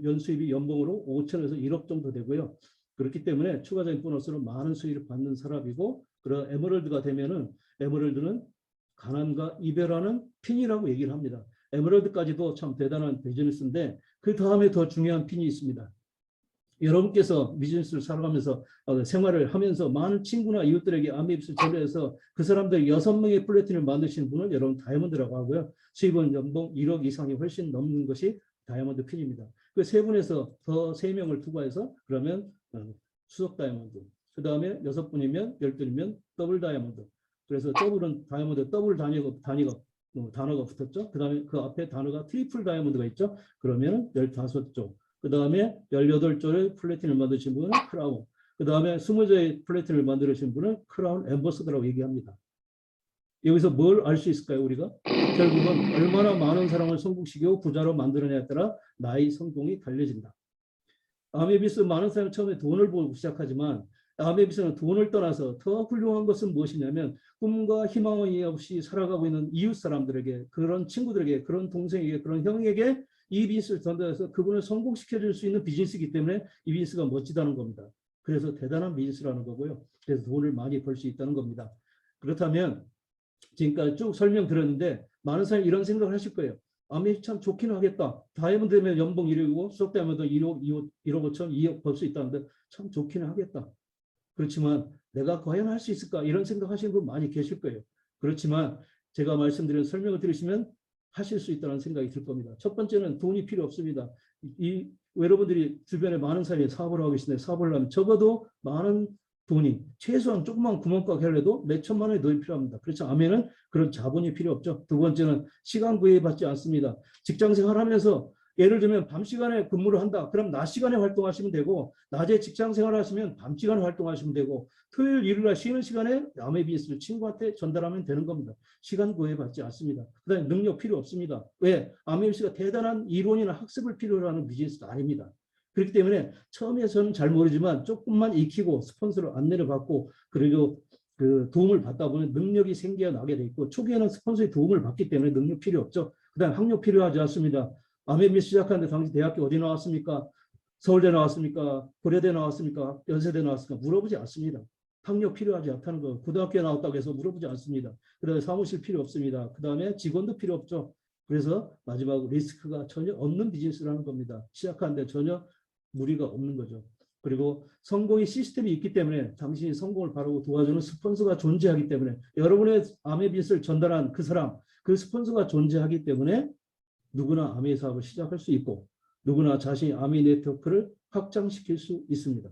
연수입이 연봉으로 5천에서 1억 정도 되고요. 그렇기 때문에 추가적인 보너스로 많은 수익을 받는 사람이고, 그런 에메랄드가 되면은 에메랄드는 가난과 이별하는 핀이라고 얘기를 합니다. 에메랄드까지도 참 대단한 비즈니스인데 그 다음에 더 중요한 핀이 있습니다. 여러분께서 비즈니스를 살아가면서 생활을 하면서 많은 친구나 이웃들에게 아메이비스를 전해서 그 사람들 6명의 플래티넘을 만드시는 분은 여러분 다이아몬드라고 하고요. 수입은 연봉 1억 이상이 훨씬 넘는 것이 다이아몬드 핀입니다. 그 세 분에서 더 3명을 투과해서 그러면 수석 다이아몬드. 그 다음에 6분이면 12이면 더블 다이아몬드. 그래서 더블은 다이아몬드 더블 단어가 붙었죠. 그 다음에 그 앞에 단어가 트리플 다이아몬드가 있죠. 그러면 15조. 그 다음에 18조의 플래티넘을 만드신 분은 크라운. 그 다음에 20조의 플래티넘을 만드신 분은 크라운 엠버서더라고 얘기합니다. 여기서 뭘 알 수 있을까요, 우리가? 결국은 얼마나 많은 사람을 성공시키고 부자로 만들어내냐에 따라 나의 성공이 달려진다. 아메비스 많은 사람이 처음에 돈을 보고 시작하지만 아메비스는 돈을 떠나서 더 훌륭한 것은 무엇이냐면 꿈과 희망이 없이 살아가고 있는 이웃 사람들에게, 그런 친구들에게, 그런 동생에게, 그런 형에게 이 비즈니스를 전달해서 그분을 성공시켜줄 수 있는 비즈니스이기 때문에 이 비즈니스가 멋지다는 겁니다. 그래서 대단한 비즈니스라는 거고요. 그래서 돈을 많이 벌 수 있다는 겁니다. 그렇다면 지금까지 쭉 설명드렸는데 많은 사람이 이런 생각을 하실 거예요. 아메 참 좋긴 하겠다. 다이아몬드 되면 연봉 1억이고 수석 다이아몬드 1억 5천, 2억 벌 수 있다는데 참 좋긴 하겠다. 그렇지만 내가 과연 할 수 있을까? 이런 생각하시는 분 많이 계실 거예요. 그렇지만 제가 말씀드린 설명을 들으시면 하실 수 있다는 생각이 들 겁니다. 첫 번째는 돈이 필요 없습니다. 여러분들이 주변에 많은 사람이 사업을 하고 계신데 사업을 하면 적어도 많은 돈이 최소한 조그만 구멍가게 하려도 몇 천만 원이 더 필요합니다. 그렇죠. 아멘은 그런 자본이 필요 없죠. 두 번째는 시간 구애받지 않습니다. 직장 생활하면서 예를 들면 밤 시간에 근무를 한다. 그럼 낮 시간에 활동하시면 되고 낮에 직장 생활하시면 밤 시간에 활동하시면 되고 토요일 일요일 쉬는 시간에 남의 비즈니스를 친구한테 전달하면 되는 겁니다. 시간 구애받지 않습니다. 그다음에 능력 필요 없습니다. 왜? 아메비스가 대단한 이론이나 학습을 필요로 하는 비즈니스가 아닙니다. 그렇기 때문에 처음에 저는 잘 모르지만 조금만 익히고 스폰서를 안내를 받고 그리고 그 도움을 받다 보면 능력이 생겨나게 돼 있고 초기에는 스폰서의 도움을 받기 때문에 능력 필요 없죠. 그다음 학력 필요하지 않습니다. 아메비스 시작하는데 당시 대학교 어디 나왔습니까? 서울대 나왔습니까? 고려대 나왔습니까? 연세대 나왔습니까? 물어보지 않습니다. 학력 필요하지 않다는 거. 고등학교에 나왔다고 해서 물어보지 않습니다. 그다음에 사무실 필요 없습니다. 그다음에 직원도 필요 없죠. 그래서 마지막 리스크가 전혀 없는 비즈니스라는 겁니다. 시작하는데 전혀 무리가 없는 거죠. 그리고 성공의 시스템이 있기 때문에 당신이 성공을 바라고 도와주는 스폰서가 존재하기 때문에 여러분의 아메 비즈니스를 전달한 그 사람, 그 스폰서가 존재하기 때문에 누구나 아메 사업을 시작할 수 있고 누구나 자신의 아메 네트워크를 확장시킬 수 있습니다.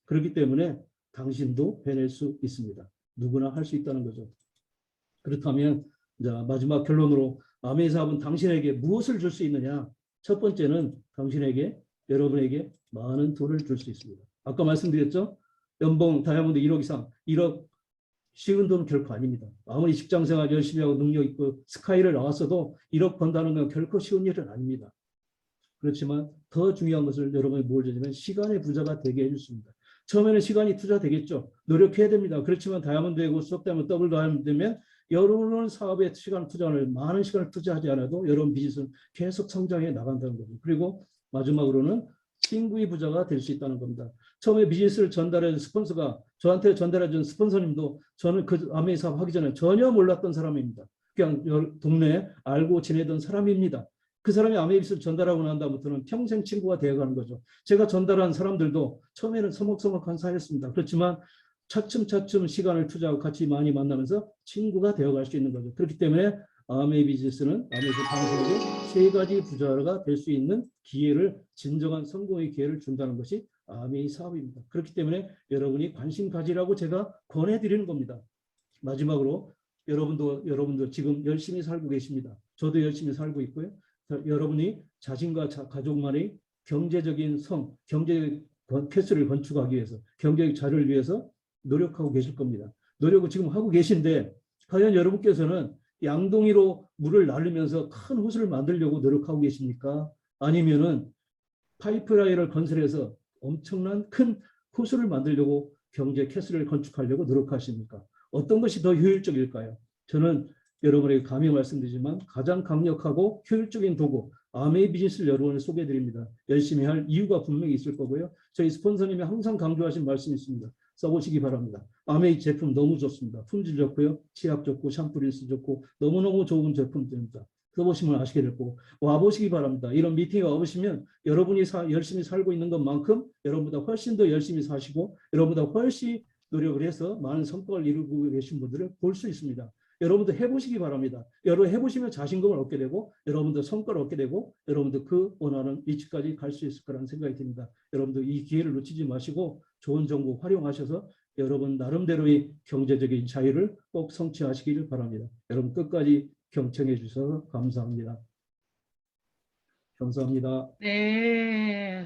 그렇기 때문에 당신도 해낼 수 있습니다. 누구나 할 수 있다는 거죠. 그렇다면 자, 마지막 결론으로 아메 사업은 당신에게 무엇을 줄 수 있느냐? 첫 번째는 당신에게 여러분에게 많은 돈을 줄 수 있습니다. 아까 말씀드렸죠? 연봉 다이아몬드 1억 이상, 1억 쉬운 돈은 결코 아닙니다. 아무리 직장생활 열심히 하고 능력 있고 스카이를 나왔어도 1억 번다는 건 결코 쉬운 일은 아닙니다. 그렇지만 더 중요한 것을 여러분이 뭘 주냐면 시간의 부자가 되게 해줬습니다. 처음에는 시간이 투자되겠죠. 노력해야 됩니다. 그렇지만 다이아몬드 되고 수석 다이아몬드 더블 다이아몬드 되면 여러분은 사업에 시간 투자를 많은 시간을 투자하지 않아도 여러분 비즈니스는 계속 성장해 나간다는 겁니다. 그리고 마지막으로는 친구의 부자가 될 수 있다는 겁니다. 처음에 비즈니스를 전달해준 스폰서가 저한테 전달해준 스폰서님도 저는 그 아메이 사업 하기 전에 전혀 몰랐던 사람입니다. 그냥 동네에 알고 지내던 사람입니다. 그 사람이 아메이비스를 전달하고 난 다음부터는 평생 친구가 되어가는 거죠. 제가 전달한 사람들도 처음에는 서먹서먹한 사이였습니다. 그렇지만 차츰차츰 시간을 투자하고 같이 많이 만나면서 친구가 되어갈 수 있는 거죠. 그렇기 때문에 아메이비즈스는 아메이비즈 방송에게 세 가지 부자가 될 수 있는 기회를, 진정한 성공의 기회를 준다는 것이 아메이 사업입니다. 그렇기 때문에 여러분이 관심 가지라고 제가 권해드리는 겁니다. 마지막으로 여러분도 지금 열심히 살고 계십니다. 저도 열심히 살고 있고요. 여러분이 자신과 가족만의 경제적인 경제적 캐스를 건축하기 위해서, 경제적 자료를 위해서 노력하고 계실 겁니다. 노력을 지금 하고 계신데 과연 여러분께서는 양동이로 물을 나르면서 큰 호수를 만들려고 노력하고 계십니까? 아니면은 파이프라인을 건설해서 엄청난 큰 호수를 만들려고 경제 캐슬을 건축하려고 노력하십니까? 어떤 것이 더 효율적일까요? 저는 여러분에게 감히 말씀드리지만 가장 강력하고 효율적인 도구 아메이 비즈니스를 여러분에 소개해드립니다. 열심히 할 이유가 분명히 있을 거고요. 저희 스폰서님이 항상 강조하신 말씀이 있습니다. 써보시기 바랍니다. 아메이 제품 너무 좋습니다. 품질 좋고요. 치약 좋고 샴푸린스 좋고 너무너무 좋은 제품들입니다. 써보시면 아시게 될 거고 와보시기 바랍니다. 이런 미팅에 와보시면 여러분이 열심히 살고 있는 것만큼 여러분보다 훨씬 더 열심히 사시고 여러분보다 훨씬 노력을 해서 많은 성과를 이루고 계신 분들을 볼 수 있습니다. 여러분도 해보시기 바랍니다. 여러분 해보시면 자신감을 얻게 되고 여러분도 성과를 얻게 되고 여러분도 그 원하는 위치까지 갈 수 있을 거라는 생각이 듭니다. 여러분도 이 기회를 놓치지 마시고 좋은 정보 활용하셔서 여러분 나름대로의 경제적인 자유를 꼭 성취하시기를 바랍니다. 여러분 끝까지 경청해 주셔서 감사합니다. 감사합니다. 네.